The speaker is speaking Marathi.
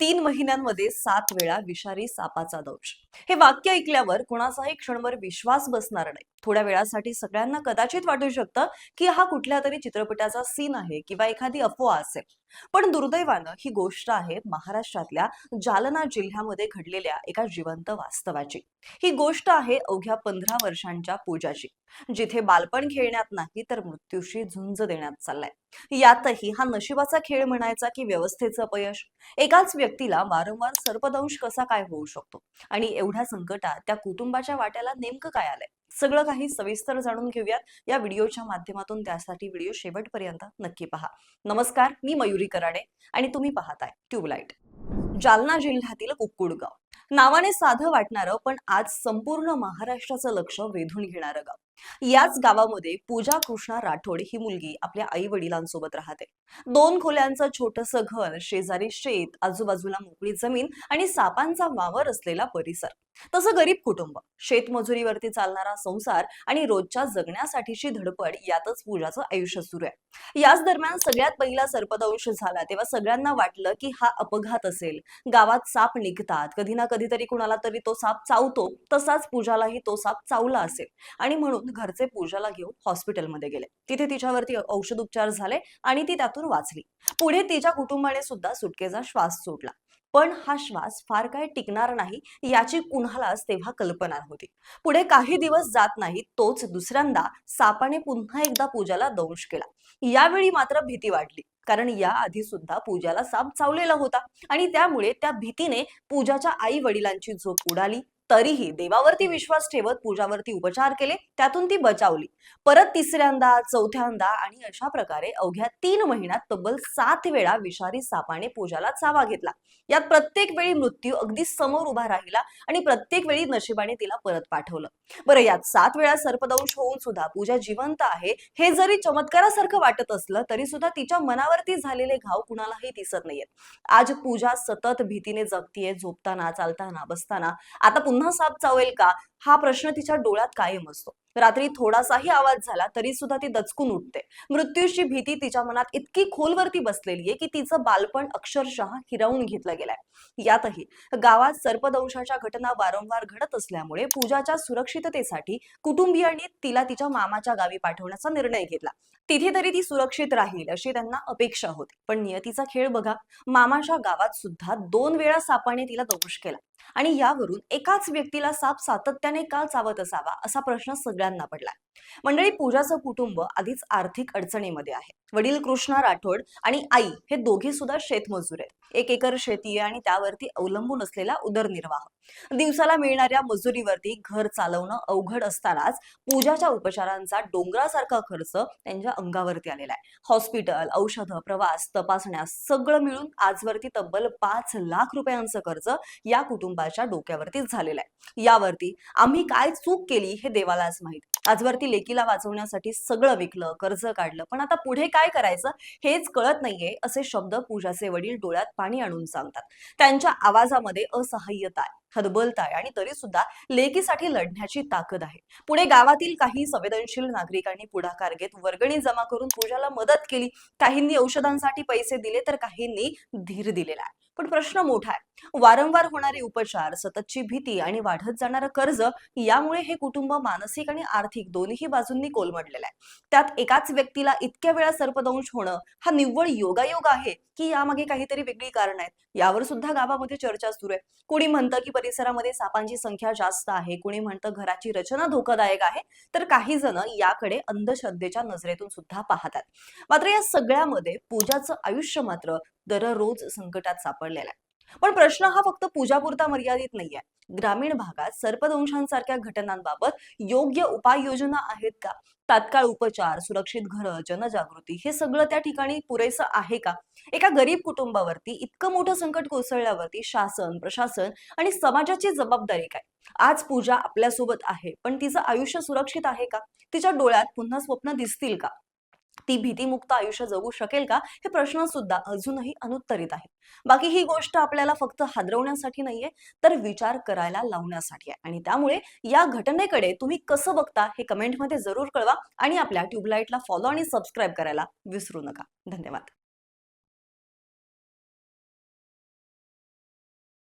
3 महिन्यांमध्ये 7 वेळा विषारी सापाचा दंश. हे वाक्य ऐकल्यावर कुणाचाही क्षणभर विश्वास बसणार नाही. थोड्या वेळासाठी सगळ्यांना कदाचित वाटू शकतं की हा कुठल्या तरी चित्रपटाचा सीन आहे किंवा एखादी अफवा असेल. पण दुर्दैवानं ही गोष्ट आहे महाराष्ट्रातल्या जालना जिल्ह्यामध्ये घडलेल्या एका जिवंत वास्तवाची. ही गोष्ट आहे अवघ्या 15 वर्षांच्या पूजाची, जिथे बालपण खेळण्यात नाही तर मृत्यूशी झुंज देण्यात चाललाय. यातही हा नशिबाचा खेळ म्हणायचा की व्यवस्थेचं अपयश. एकाच व्यक्तीला वारंवार सर्पदंश कसा काय होऊ शकतो आणि एवढ्या संकटात त्या कुटुंबाच्या वाट्याला नेमकं काय आलंय, सगळं काही सविस्तर जाणून घेऊयात या व्हिडिओच्या माध्यमातून. त्यासाठी व्हिडिओ शेवटपर्यंत नक्की पहा. नमस्कार, मी मयुरी कराडे आणि तुम्ही पाहताय ट्यूबलाइट. जालना जिल्ह्यातील कुक्कुडगाव, नावाने साधं वाटणारं पण आज संपूर्ण महाराष्ट्राचं लक्ष वेधून घेणारं गाव. याच गावामध्ये पूजा कृष्णा राठोड ही मुलगी आपल्या आई वडिलांसोबत राहते. 2 खोल्यांचं छोटंसं घर, शेजारी शेत, आजूबाजूला मोकळी जमीन आणि सापांचा वावर असलेला परिसर. तसं गरीब कुटुंब, शेतमजुरीवरती चालणारा संसार आणि रोजच्या जगण्यासाठीची धडपड, यातच पूजाचं आयुष्य सुरू आहे. याच दरम्यान सगळ्यात पहिला सर्पदंश झाला तेव्हा सगळ्यांना वाटलं की हा अपघात असेल. गावात साप निघतात, कधी ना कधीतरी कुणाला तरी तो साप चावतो. तसाच पूजालाही तो साप चावला असेल आणि म्हणून घरचे पूजाला घेऊन हॉस्पिटलमध्ये गेले. तिथे तिच्यावरती औषधोपचार झाले आणि ती त्यातून वाचली. पुढे तिच्या कुटुंबाने सुद्धा सुटकेचा श्वास सोडला. पण हा श्वास फार काय टिकणार नाही याची कुणालाच तेव्हा कल्पना नव्हती. पुढे काही दिवस जात नाही, तोच दुसऱ्यांदा सापाने पुन्हा एकदा पूजाला दंश केला. यावेळी मात्र भीती वाढली, कारण या आधी सुद्धा पूजाला साप चावलेला होता आणि त्यामुळे त्या भीतीने पूजाच्या आई वडिलांची झोप उडाली. तरीही देवावरती विश्वास ठेवत पूजावरती उपचार केले, त्यातून ती बचावली. परत तिसऱ्यांदा, चौथ्यांदा आणि अशा प्रकारे अवघ्या 3 महिन्यात तब्बल 7 वेळा विषारी सापाने पूजाला चावा घेतला. यात प्रत्येक वेळी मृत्यू अगदी समोर उभा राहिला आणि प्रत्येक वेळी नशिबाने तिला परत पाठवलं. बरं, यात 7 वेळा सर्पदंश होऊन सुद्धा पूजा जिवंत आहे हे जरी चमत्कारासारखं वाटत असलं तरी सुद्धा तिच्या मनावरती झालेले घाव कुणालाही दिसत नाहीयेत. आज पूजा सतत भीतीने जगतीये, झोपताना, चालताना, बसताना. आता पुन्हा साप चावेल का हा प्रश्न तिच्या डोळ्यात कायम असतो. रात्री थोडासाही आवाज झाला तरी सुद्धा ती दचकून उठते. मृत्यूची भीती तिच्या मनात इतकी खोलवरती बसलेली आहे की तिचं बालपण अक्षरशः हिरावून घेतलं गेलंय. यातही गावात सर्पदंशाच्या घटना वारंवार घडत असल्यामुळे पूजाच्या सुरक्षिततेसाठी कुटुंबियांनी तिला तिच्या मामाच्या गावी पाठवण्याचा निर्णय घेतला. तिथे तरी ती सुरक्षित राहील अशी त्यांना अपेक्षा होती. पण नियतीचा खेळ बघा, मामाच्या गावात सुद्धा 2 वेळा सापाने तिला दंश केला आणि यावरून एकाच व्यक्तीला साप सातत्याने का चावत असावा असा प्रश्न सगळ्यांना पडलाय. मंडळी, पूजाचं कुटुंब आधीच आर्थिक अडचणीमध्ये आहे. वडील कृष्णा राठोड आणि आई हे दोघे सुद्धा शेतमजूर आहेत. 1 एकर शेती आहे आणि त्यावरती अवलंबून असलेला उदरनिर्वाह. दिवसाला मिळणाऱ्या मजुरीवरती घर चालवणं अवघड असतानाच पूजाच्या उपचारांचा डोंगरासारखा खर्च त्यांच्या अंगावरती आलेला आहे. हॉस्पिटल, औषधं, प्रवास, तपासण्या सगळं मिळून आजवरती तब्बल 5 लाख रुपयांचं कर्ज या कुटुंबाच्या डोक्यावरतीच झालेलं आहे. यावरती आम्ही काय चूक केली हे देवालाच माहित. आजवरती लेकीला वाचवण्यासाठी सगळं विकलं, कर्ज काढलं, पण आता पुढे काय करायचं हेच कळत नाहीये असे शब्द पूजाचे वडील डोळ्यात पाणी आणून सांगतात. त्यांच्या आवाजामध्ये असहाय्यता आहे, हतबलता आहे आणि तरी सुद्धा लेकीसाठी लढण्याची ताकद आहे. पुढे गावातील काही संवेदनशील नागरिकांनी पुढाकार घेत वर्गणी जमा करून पूजाला मदत केली. काहींनी औषधांसाठी पैसे दिले तर काहींनी धीर दिलेला आहे. पण प्रश्न मोठा आहे. वारंवार होणारे उपचार, सततची भीती आणि वाढत जाणारं कर्ज यामुळे हे कुटुंब मानसिक आणि आर्थिक दोन्ही बाजूंनी कोलमडलेलं आहे. त्यात एकाच व्यक्तीला इतक्या वेळा सर्पदंश होणं हा निव्वळ योगायोग आहे की यामागे काहीतरी वेगळी कारण आहेत, यावर सुद्धा गावामध्ये चर्चा सुरू आहे. कुणी म्हणतं की परिसरामध्ये सापांची संख्या जास्त आहे, कुणी म्हणतं घराची रचना धोकादायक आहे, तर काही जण याकडे अंधश्रद्धेच्या नजरेतून सुद्धा पाहतात. मात्र या सगळ्यामध्ये पूजाचं आयुष्य मात्र दररोज संकटात सापडलेला आहे. पण प्रश्न हा फक्त पूजापुरता मर्यादित नाहीये. ग्रामीण भागात सर्पदंशांसारख्या घटनांबाबत योग्य उपाययोजना आहेत का? तात्काळ उपचार, सुरक्षित घरं, जनजागृती हे सगळं त्या ठिकाणी पुरेसं आहे का? एका गरीब कुटुंबावरती इतकं मोठं संकट कोसळल्यावरती शासन, प्रशासन आणि समाजाची जबाबदारी काय? आज पूजा आपल्यासोबत आहे, पण तिचं आयुष्य सुरक्षित आहे का? तिच्या डोळ्यात पुन्हा स्वप्न दिसतील का? ती भीतीमुक्त आयुष्य जगू शकेल का हे प्रश्न सुद्धा अजूनही अनुत्तरित आहेत. बाकी ही गोष्ट आपल्याला फक्त हादरवण्यासाठी नाहीये, तर विचार करायला लावण्यासाठी आहे. आणि त्यामुळे या घटनेकडे तुम्ही कसं बघता हे कमेंटमध्ये जरूर कळवा आणि आपल्या ट्यूबलाइटला फॉलो आणि सबस्क्राईब करायला विसरू नका. धन्यवाद.